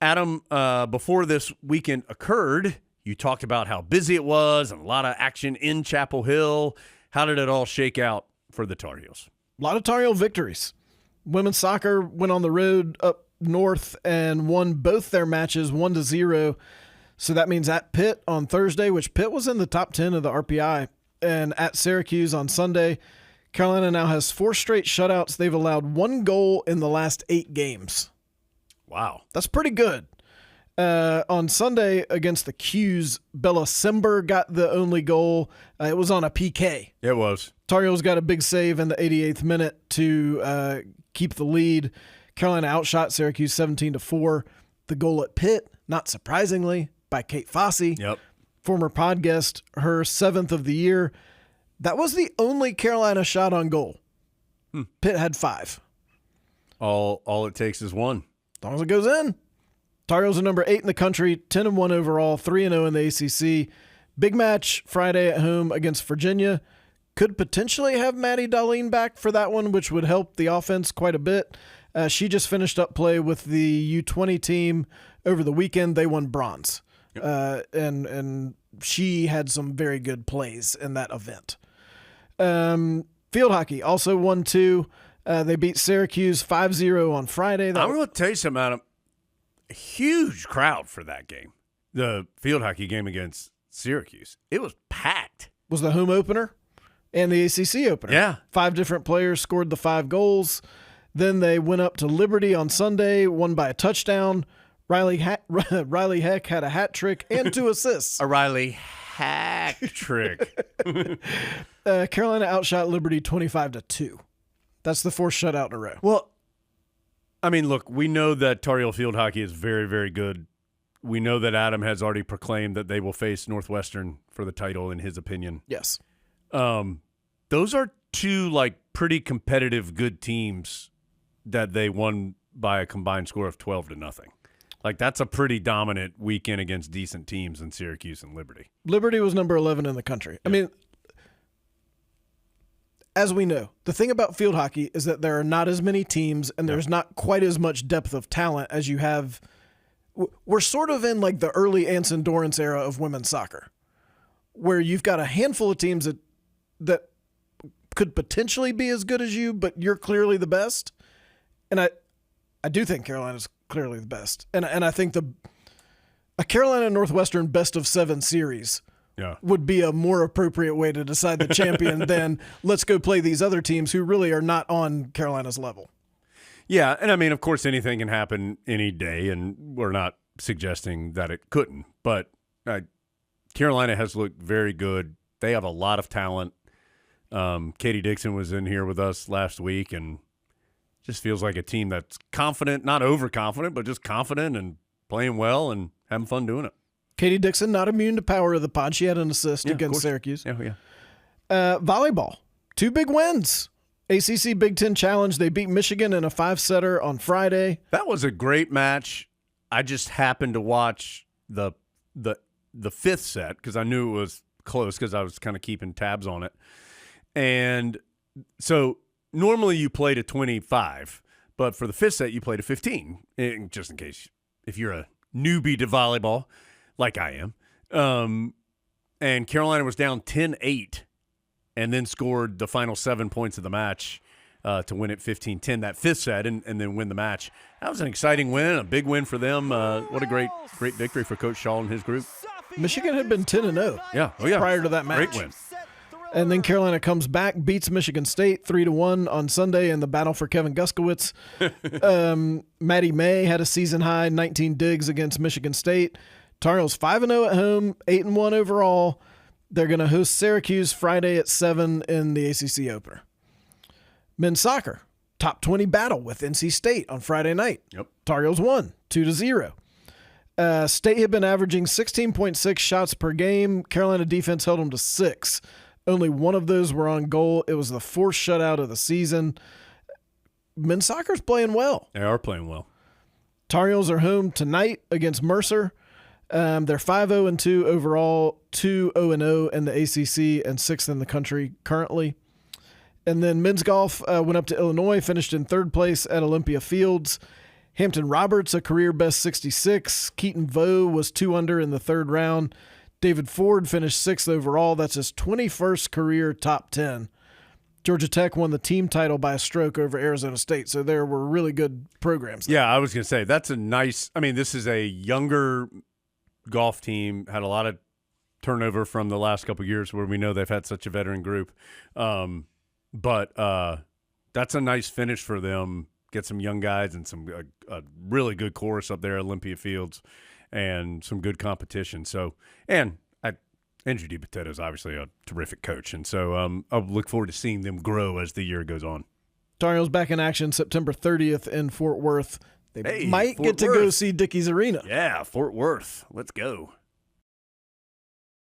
Adam, before this weekend occurred, you talked about how busy it was and a lot of action in Chapel Hill. How did it all shake out for the Tar Heels? A lot of Tar Heel victories. Women's soccer went on the road up north and won both their matches 1-0. So that means at Pitt on Thursday, which Pitt was in the top 10 of the RPI, and at Syracuse on Sunday. Carolina now has 4 straight shutouts. They've allowed 1 goal in the last 8 games. Wow. That's pretty good. On Sunday against the Qs, Bella Simber got the only goal. It was on a PK. It was. Tar Heels got a big save in the 88th minute to keep the lead. Carolina outshot Syracuse 17-4. The goal at Pitt, not surprisingly, by Kate Fossey, former pod guest, her 7th of the year. That was the only Carolina shot on goal. Pitt had 5. All it takes is 1. As long as it goes in. Tar Heels are number 8 in the country, 10-1 overall, 3-0 in the ACC. Big match Friday at home against Virginia. Could potentially have Maddie Darlene back for that one, which would help the offense quite a bit. She just finished up play with the U20 team over the weekend. They won bronze. And she had some very good plays in that event. Field hockey also won 2. They beat Syracuse 5-0 on Friday. I'm going to tell you something, Adam. A huge crowd for that game. The field hockey game against Syracuse. It was packed. Was the home opener and the ACC opener. Yeah. 5 different players scored the 5 goals. Then they went up to Liberty on Sunday, won by a touchdown. Riley Heck had a hat trick and 2 assists. A Riley Hack trick. Carolina outshot Liberty 25-2. That's the 4th shutout in a row. Well, I mean, look, we know that Tar Heel field hockey is very, very good. We know that Adam has already proclaimed that they will face Northwestern for the title, in his opinion. Yes. Those are 2, pretty competitive, good teams that they won by a combined score of 12-0. That's a pretty dominant weekend against decent teams in Syracuse and Liberty. Liberty was number 11 in the country. I mean, as we know, the thing about field hockey is that there are not as many teams and there's not quite as much depth of talent as you have. We're sort of in the early Anson Dorrance era of women's soccer, where you've got a handful of teams that could potentially be as good as you, but you're clearly the best. And I do think Carolina's clearly the best. And I think a Carolina Northwestern best of 7 series would be a more appropriate way to decide the champion than let's go play these other teams who really are not on Carolina's level. Yeah, and I mean, of course, anything can happen any day, and we're not suggesting that it couldn't. But Carolina has looked very good. They have a lot of talent. Katie Dixon was in here with us last week, and just feels like a team that's confident, not overconfident, but just confident and playing well and having fun doing it. Katie Dixon, not immune to power of the pod. She had an assist against Syracuse. Volleyball, 2 big wins. ACC Big Ten Challenge, they beat Michigan in a 5-setter on Friday. That was a great match. I just happened to watch the 5th set because I knew it was close because I was kind of keeping tabs on it. And so normally you play to 25, but for the 5th set you play to 15, just in case if you're a newbie to volleyball like I am. And Carolina was down 10-8 and then scored the final 7 points of the match to win it 15-10, that 5th set, and then win the match. That was an exciting win, a big win for them. What a great victory for Coach Shaw and his group. Michigan had been 10-0 prior to that match. Great win. And then Carolina comes back, beats Michigan State 3-1 on Sunday in the battle for Kevin Guskowitz. Maddie May had a season-high 19 digs against Michigan State. Tar Heels 5-0 at home, 8-1 overall. They're going to host Syracuse Friday at 7 in the ACC opener. Men's soccer, top 20 battle with NC State on Friday night. Tar Heels won 2-0. State had been averaging 16.6 shots per game. Carolina defense held them to 6. Only one of those were on goal. It was the 4th shutout of the season. Men's soccer's playing well. They are playing well. Tar Heels are home tonight against Mercer. They're 5-0-2 overall, 2-0-0 in the ACC, and 6th in the country currently. And then men's golf went up to Illinois, finished in 3rd place at Olympia Fields. Hampton Roberts, a career best 66. Keaton Vo was 2 under in the third round. David Ford finished 6th overall. That's his 21st career top 10. Georgia Tech won the team title by a stroke over Arizona State, so there were really good programs there. Yeah, I was going to say, that's a nice – I mean, this is a younger golf team, had a lot of turnover from the last couple of years where we know they've had such a veteran group. But that's a nice finish for them. Get some young guys and some a really good course up there at Olympia Fields and some good competition. So, and Andrew DiPotetto is obviously a terrific coach. And so I look forward to seeing them grow as the year goes on. Tar Heels back in action September 30th in Fort Worth. They might Fort get to Worth. go see Dickies Arena. Yeah, Fort Worth. Let's go.